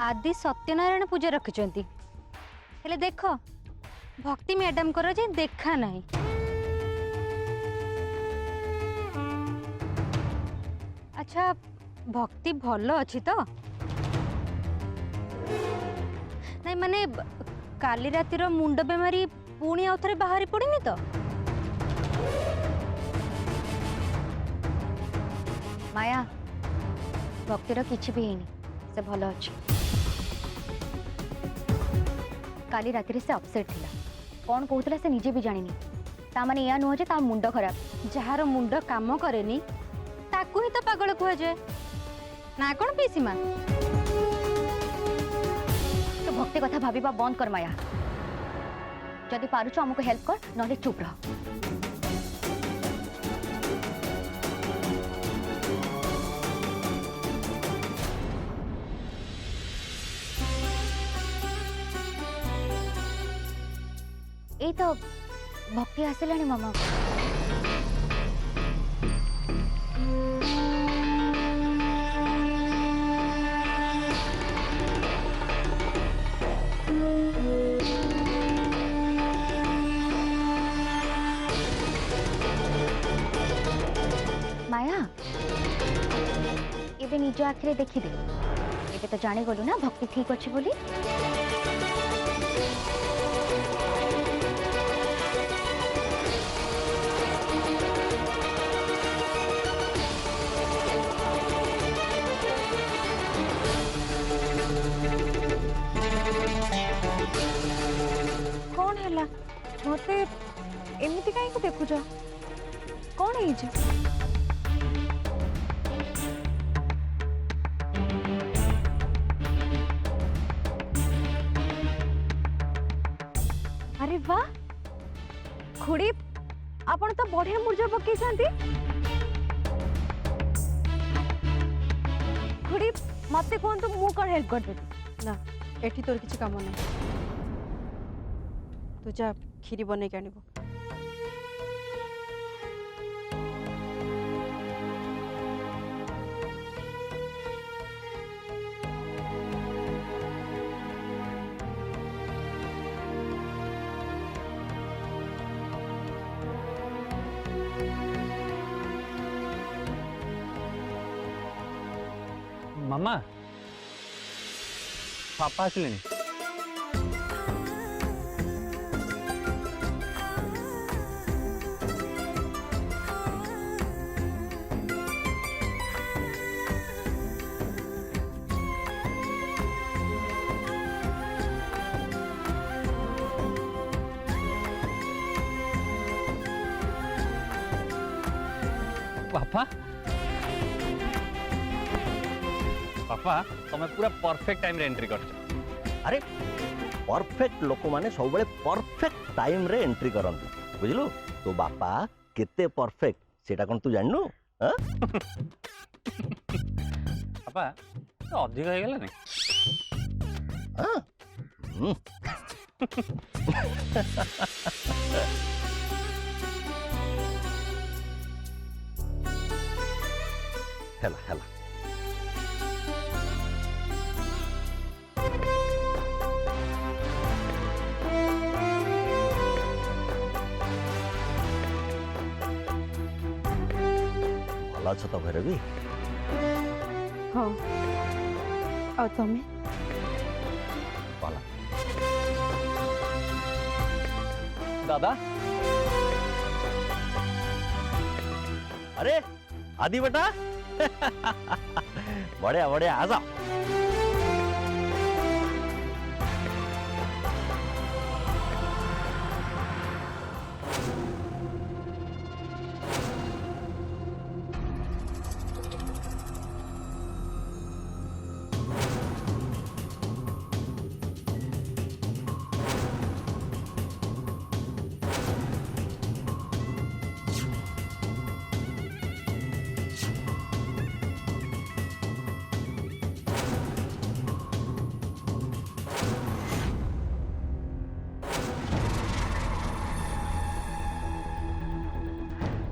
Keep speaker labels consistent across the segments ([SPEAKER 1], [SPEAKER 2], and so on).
[SPEAKER 1] आदि सत्यनारायण पूजा रखिछंती हेले देख भक्ति मैडम कर जे देखा नहीं। अच्छा भक्ति भल अच्छी तो नहीं माने काली रातिर मुंड बेमारी पुणी आउ थे बाहरी पड़नी तो माया भक्तिर किछि भी हैनी से भल अच्छी। काली रातिर से अपसेट थिला कौन कहूला से निजे भी जानिनी ता माने या नुह जे ता मुंड खराब जार मुंड काम करेनी ताकू ही तो पागल कह जाए ना कौन पीसी माँ
[SPEAKER 2] तो भक्ति कथा भाविबा बंद कर माया जदि पारुछ हमको हेल्प कर नले चुप रह। ए तो भक्ति आसिलानी मामा माया एबे निज आखिरे देखी दे एबे तो जानी गलु ना भक्ति ठीक अच्छी बोली।
[SPEAKER 1] कौन है मते एमती कहीं देखुच कौन है अरे वाह खुड़ी आपण तो बढ़िया मुर्जा पकई खुड़ी मते कहतु मु कौन हेल्प कर देती
[SPEAKER 3] ना एठी तोर किसी काम ना तू जा खीरी बन के आनिबो।
[SPEAKER 4] मामा पापा आसिले पापा पापा तुम पूरा परफेक्ट टाइम रे एंट्री कर।
[SPEAKER 5] अरे परफेक्ट लोक माने सब बड़े परफेक्ट टाइम रे एंट्री करंती बुझलु तो बापा केते परफेक्ट सेटा कोन तू जाननु हां
[SPEAKER 4] पापा तो अधिक हो गेला नहीं
[SPEAKER 5] हां हेला हेला भल अच्छा तो भैरवी
[SPEAKER 3] हाँ आ तमें
[SPEAKER 5] भल
[SPEAKER 4] दादा
[SPEAKER 5] अरे आदि बेटा बढ़िया बढ़िया आ जाओ।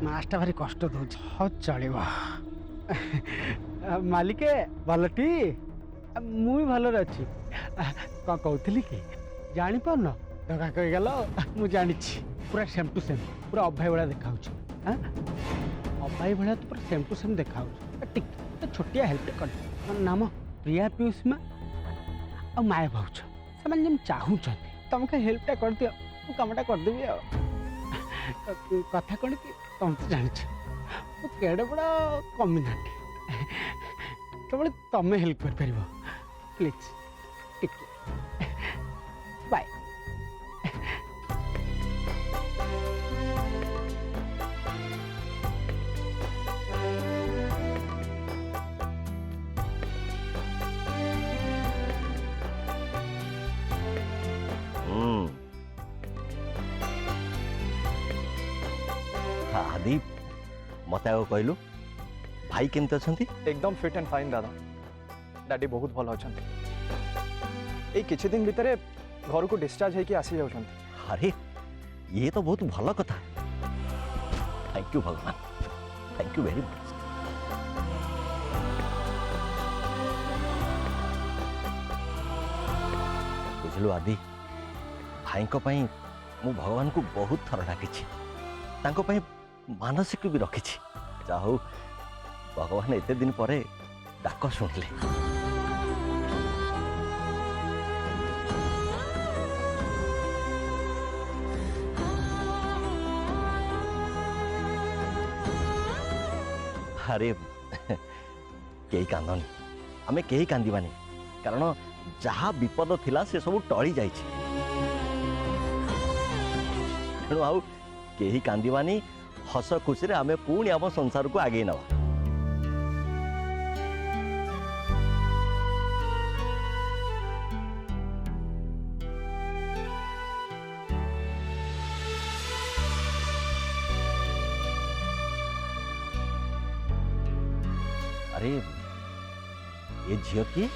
[SPEAKER 6] मास्टा भारी कष्ट दौच चलो मालिके भलटी ମୁଁ ବି ଭଲରେ ଅଛି। କ'ଣ କହୁଥିଲି କି ଜାଣିପାରୁନ ଧୋକା କହିଗଲ। ମୁଁ ଜାଣିଛି ପୁରା ସେମ୍ ଟୁ ସେମ୍, ପୁରା ଅଭୟ ଭଳିଆ ଦେଖାଯାଉଛି। ଅଭୟ ଭଳିଆ ତ ପୁରା ସେମ୍ ଟୁ ସେମ୍ ଦେଖାଯାଉଛି। ଟିକେ ଛୋଟିଆ ହେଲ୍ପ କରି ମୋ ନାମ ପ୍ରିୟା ପିଉସୀମା ଆଉ ମାୟା ଭାଉଜ, ସେମାନେ ଯେମିତି ଚାହୁଁଛନ୍ତି ତମକୁ ହେଲ୍ପଟା କରିଦିଅ, ମୁଁ କାମଟା କରିଦେବି। ଆଉ କଥା କ'ଣ କି ତମେ ତ ଜାଣିଛ ମୁଁ କେଡ଼େ ବଡ଼ କମିନାଟି, କେବଳ ତମେ ହେଲ୍ପ କରିପାରିବ। ପ୍ଲିଜ୍ ଟିକେ ବାଏ।
[SPEAKER 5] आदि मत कहलु भाई केमती अच्छा?
[SPEAKER 7] एकदम फिट एंड फाइन दादा। डैडी बहुत भल अच्छा। ये किछि दिन भितर घर को डिस्चार्ज होके आसी जाउछन।
[SPEAKER 5] अरे ये तो बहुत भल कथा। थैंक यू भगवान, थैंक यू वेरी मच। बुझलु आदि, भाई को पई मु भगवान को बहुत थर डाकिछि, तांको पई मानसिक भी रखिछि। चाहू भगवान एते दिन परे डाक शुणिले। अरे कई कांदनी, आमे कई कांदीबानी, कारण जहाँ विपद थिला से सब टली जाइछि। तेणु आउ कई कांदीबानी, हस खुशी रे आमे पुणी आम संसार को आगे नवा। अरे ये झील की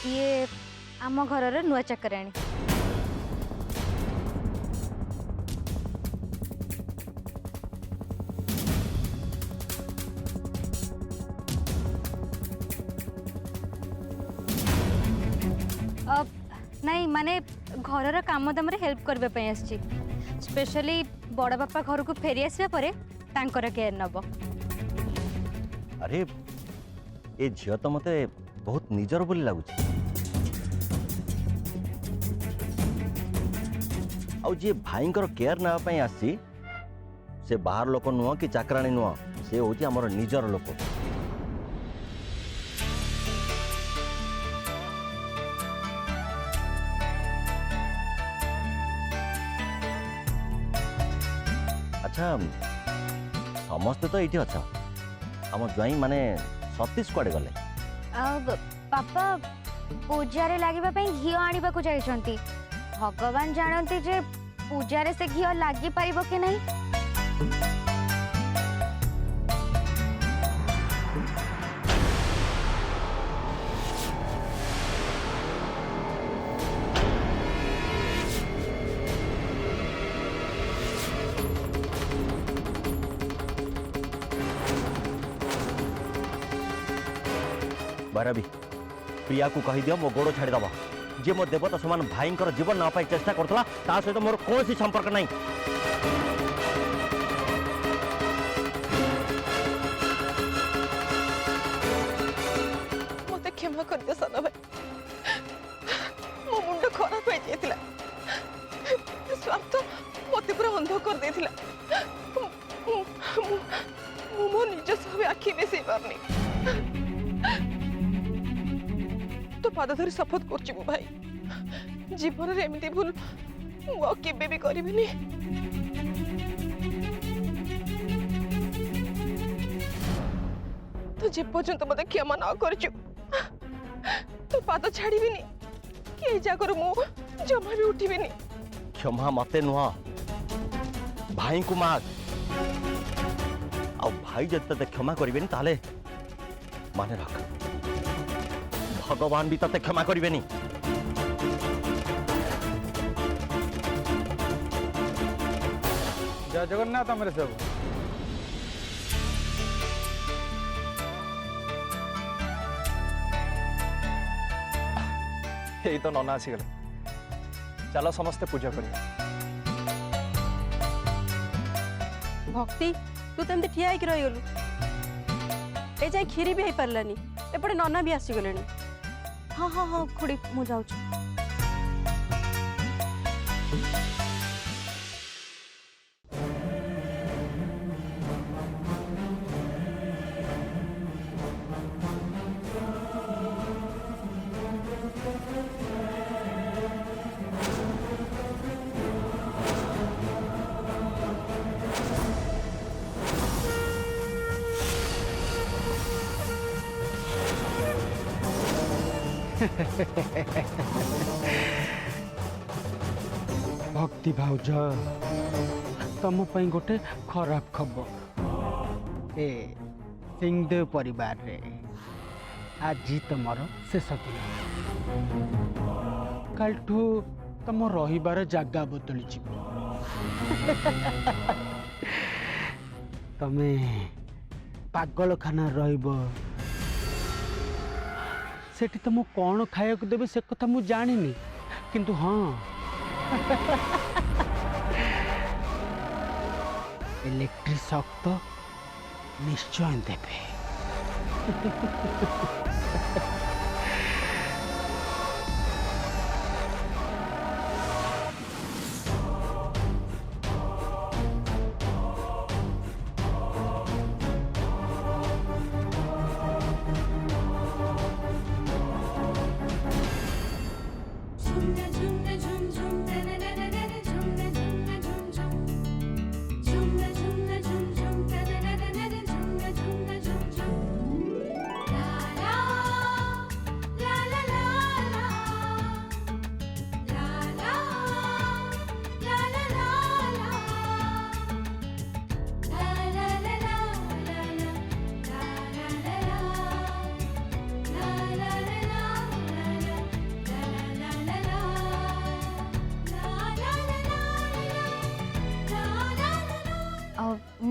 [SPEAKER 1] ये आम घर नुआ चाकराणी। नहीं माने घर काम दाम हेल्प करने आसी, स्पेशली बड़ बापा घर को फेरी आसवा परे तांकर केयर नब।
[SPEAKER 5] अरे ये झील तो मते बहुत निजर बोली लगुच। आउ जी भाईंकर केयर नापी आसी से बाहर लोक नुह कि चाकराणी नुह, से हूँ आमर निजर लोक। अच्छा समस्ते तो ये अच्छा, आम ज्वाई माने सतीश कुआडे गले?
[SPEAKER 1] पापा पूजा लगे घी आने को जाइछंती। भगवान जानती जे पूजा से घी लगी पारिबो कि नहीं।
[SPEAKER 5] भैरवी प्रिया को कही दियो मो गोड़ छाड़ीदब। जे मो देवता समान भाई जीवन ना पाई चेष्टा करथला ता सहित मोर कोनोसी संपर्क नहीं।
[SPEAKER 3] मते क्षमा कर दे साना भाई, मो मुंड खराब हो जाइतिला। स्वार्थ मते पूरा अंध कर देथिला। मो निज सब आखि में से पारनी। तो पाद धरी शपथ करछि मो भाई, जीवन रे एमिति भूल मु केबे भी करिबिनी। तो जे पर्यंत मते क्षमा ना करछु तो पाद छाड़ीबिनी कि जाकर मु जमा भी उठिबिनी।
[SPEAKER 5] क्षमा मते नुह, भाई को माग। आ भाई जब ते क्षमा करिबेनी ताले माने रख, भगवान भी तते क्षमा करिबेनी।
[SPEAKER 6] जय जगन्नाथ मेरे सब।
[SPEAKER 7] यही तो नना आसीगले चलो समस्ते पूजा करिया।
[SPEAKER 3] भक्ति तू तो ठिया होकर रहीगलु ए जाए खीरी भी हो पारानी एपटे नना भी आसीगले। हाँ हाँ हाँ खुड़ी मु जाऊँ।
[SPEAKER 6] भक्ति भाउज तुम गोटे खराब खबर ए सिंहदेव परिवार रे आज तुमर शेष दिन कालठू तुम रहीबार जगह बदली तमे पागलखाना रहिबो सेठी तुम कौन खाया देवे से कथा मु जानिनी किंतु हाँ इलेक्ट्रिक शॉक तो निश्चय देवे।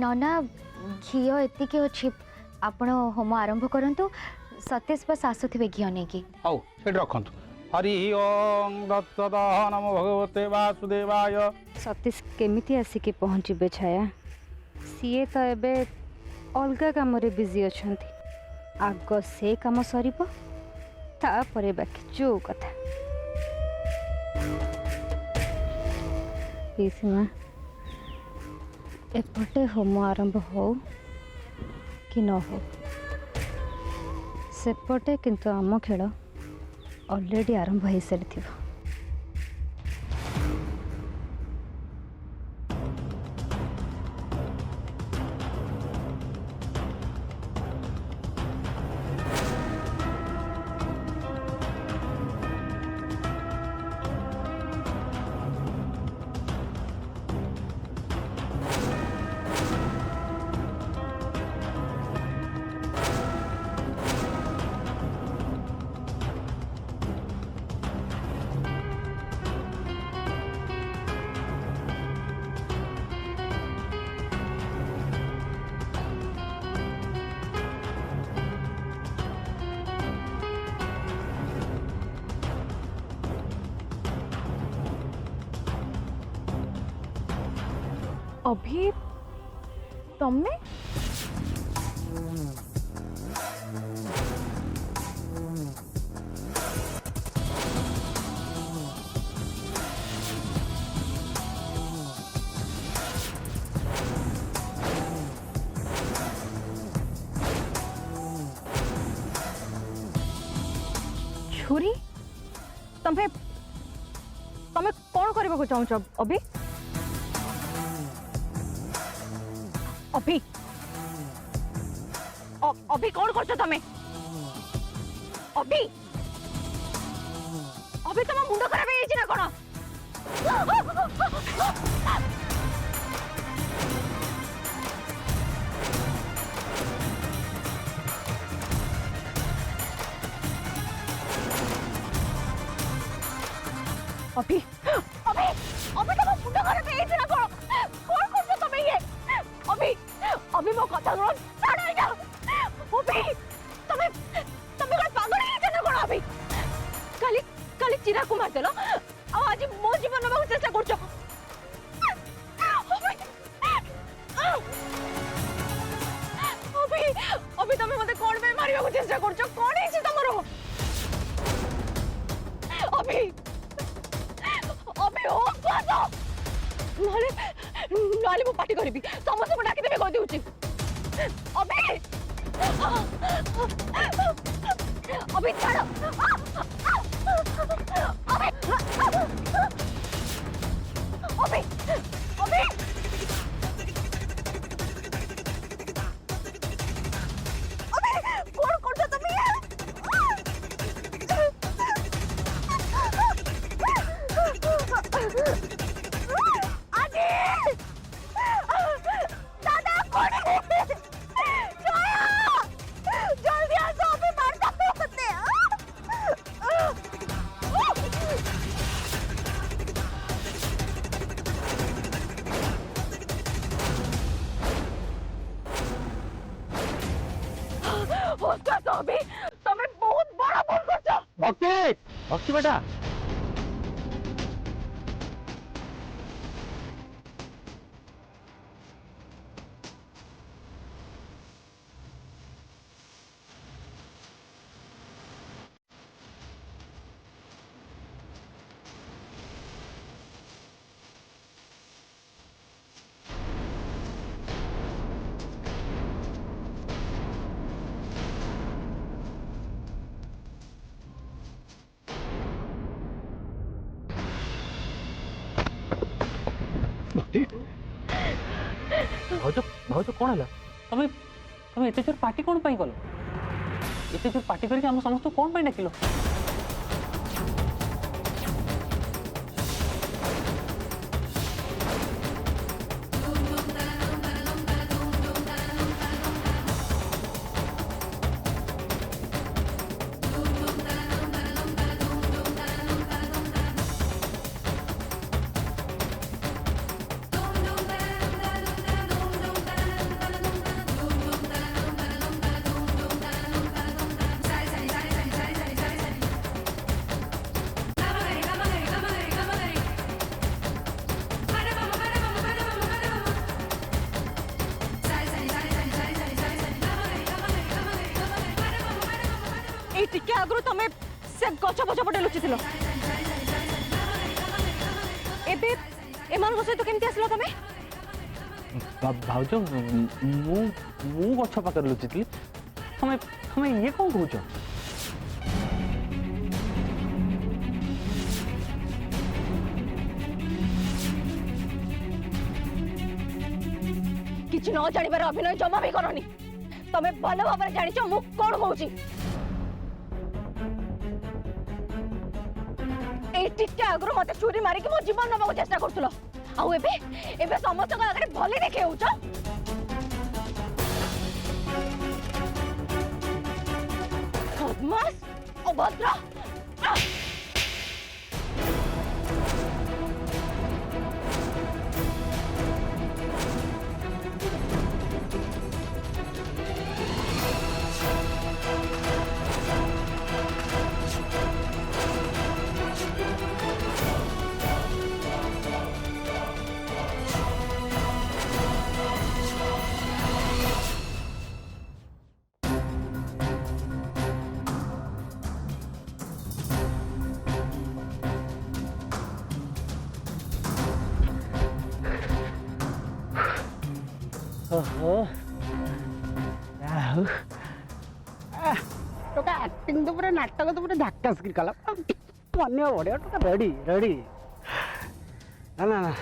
[SPEAKER 1] नना घी एतिक अच्छी आपण होम आरंभ करंतु सतेज बस आसुथिबे घी नहीं कि
[SPEAKER 6] हौ सेठ रखंतु। हरि ओम दत्तदाह नमो भगवते वासुदेवाय।
[SPEAKER 2] सतीश केमिति आसिकी पहुँचे छाया सीए तो एबे अलगा काम रे बिजी अछंती आग से काम सरीब तापरे बाकी जो कथा पीसीमा एपटे होम आरंभ हो कि न हो सेपटे किंतु आम खेल ऑलरेडी आरंभ हो सारी।
[SPEAKER 3] अभी तमे छुरी तमे तमे कौन करबा को चाहू छ अभी अभी अभी कौन करछ तमे अभी अभी तम मुंड खराब है ना कोन अभी अभी अभी तम मुंड खराब है ना कोन करछ तमे ये अभी अभी मो कथा सुनो छाड़ जा अभी तमे तमे कोन पागल है ना कोन अभी काली काली चिरा को मारदेल आज मो जीवन नबाक चेष्टा करछ अभी अभी तुम मते कोन पे मारिबा को चेष्टा करछ कोन है तमरो अभी अभी हो पासो नाले नाले मो पार्टी करबी समस्त को डाकी देबे कह देउची अभी अभी छाड़ो अभी अभी कौन करता तुम्ही आजी दादा कौन है जल्दी आ जाओ अभी मार सकते हैं उसका तो अभी तुम्हें बहुत बड़ा भूल करছো
[SPEAKER 6] भक्ति भक्ति बेटा
[SPEAKER 4] भाउज भाउज कौन है तमें तमें एते जोर पार्टी कौन पाई गलो एते जोर पार्टी करके हम समस्त कौन पाई डाकिलो
[SPEAKER 3] टिके आगु तुम से गछ पछ पटे लुचिल एबे एमान सहित केमती आसलो तमे
[SPEAKER 4] भाउज मु गछ पाकर लुचितली तमें तमें ये कौन कहूछ
[SPEAKER 3] किछि न जानिबार अभिनय जमा भी करनी तमे भल भाबरे जानिछ मु कोन कहूची ए टिके आगु मते चोरी मारी के मो जीवन नबाक चेष्टा करथुलो आउ एबे एबे समस्त का आगे भले देखे होछ बदमाश अभद्र
[SPEAKER 6] ओहो आहु टोका एक्टिंग तो पूरा नाटक तो पूरा झक्कास की कला मान्य बढ़िया टोका रेडी रेडी ना ना ना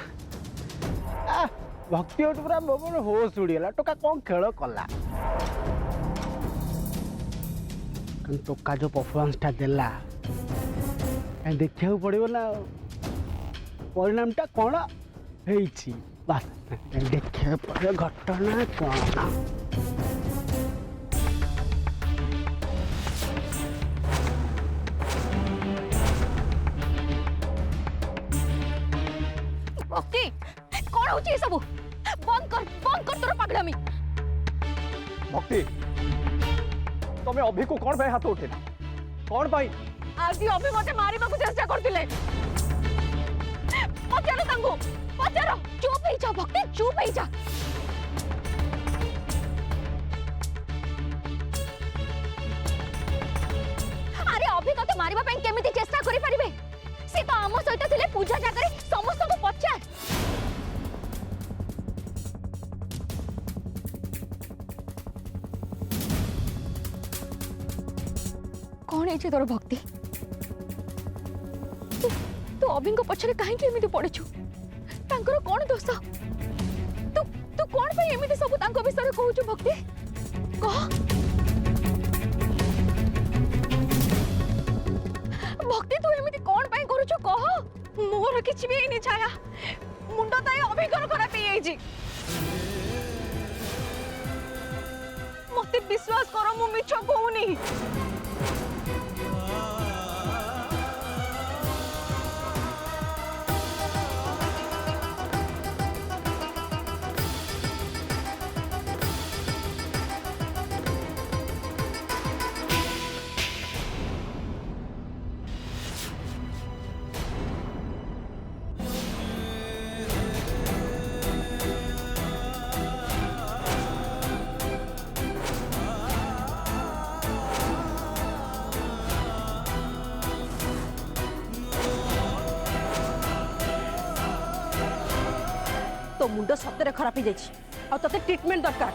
[SPEAKER 6] भक्ति ओट पूरा मोर होश उड़ीगला टोका कौन खेल कला टोका जो परफॉर्मेंसटा देला देखा पड़ो ना परिणामटा कौन है बस देखा पड़े घटना कौन
[SPEAKER 3] भक्ति कौन होची सब बंद कर तोर पागलामी
[SPEAKER 7] भक्ति तुम्हें अभी को कौन भाई हाथ उठेला कौन भाई
[SPEAKER 3] ଆଜି ଅଭି ମତେ ମାରିବାକୁ ଚେଷ୍ଟା କରୁଥିଲେ। ପଚାର ତାଙ୍କୁ, ପଚାର।
[SPEAKER 1] ଚୁପ୍ ହେଇଯା ଭକ୍ତି, ଚୁପ୍ ହେଇଯା। ଆରେ ଅଭି ତତେ ମାରିବା ପାଇଁ କେମିତି ଚେଷ୍ଟା କରିପାରିବେ? ସେ ତ ଆମ ସହିତ ଥିଲେ ପୂଜା ଜାଗାରେ। ସମସ୍ତଙ୍କୁ ପଚାର। କଣ ହେଇଛି ତୋର ଭକ୍ତି? ତୁ ଅଭିଙ୍କ ପଛରେ କାହିଁକି ଏମିତି ପଡ଼ିଛୁ? ତାଙ୍କର କଣ ଦୋଷ? ତୁ କଣ ପାଇଁ ଏମିତି ସବୁ ତାଙ୍କ ବିଷୟରେ କହୁଛୁ ଭକ୍ତି? କହ। ଭକ୍ତି ତୁ ଏମିତି କଣ ପାଇଁ କରୁଛୁ କହ?
[SPEAKER 3] ମୋର କିଛି ବି ହେଇନି ଛାୟା। ମୁଣ୍ଡ ତ ଏ ଅଭିଙ୍କର ଖରାପ ହେଇଯାଇଛି। ମତେ ବିଶ୍ୱାସ କର, ମୁଁ ମିଛ କହୁନି। तो मुंड सतरे खराब हो जाए, आ तते ट्रीटमेंट दरकार।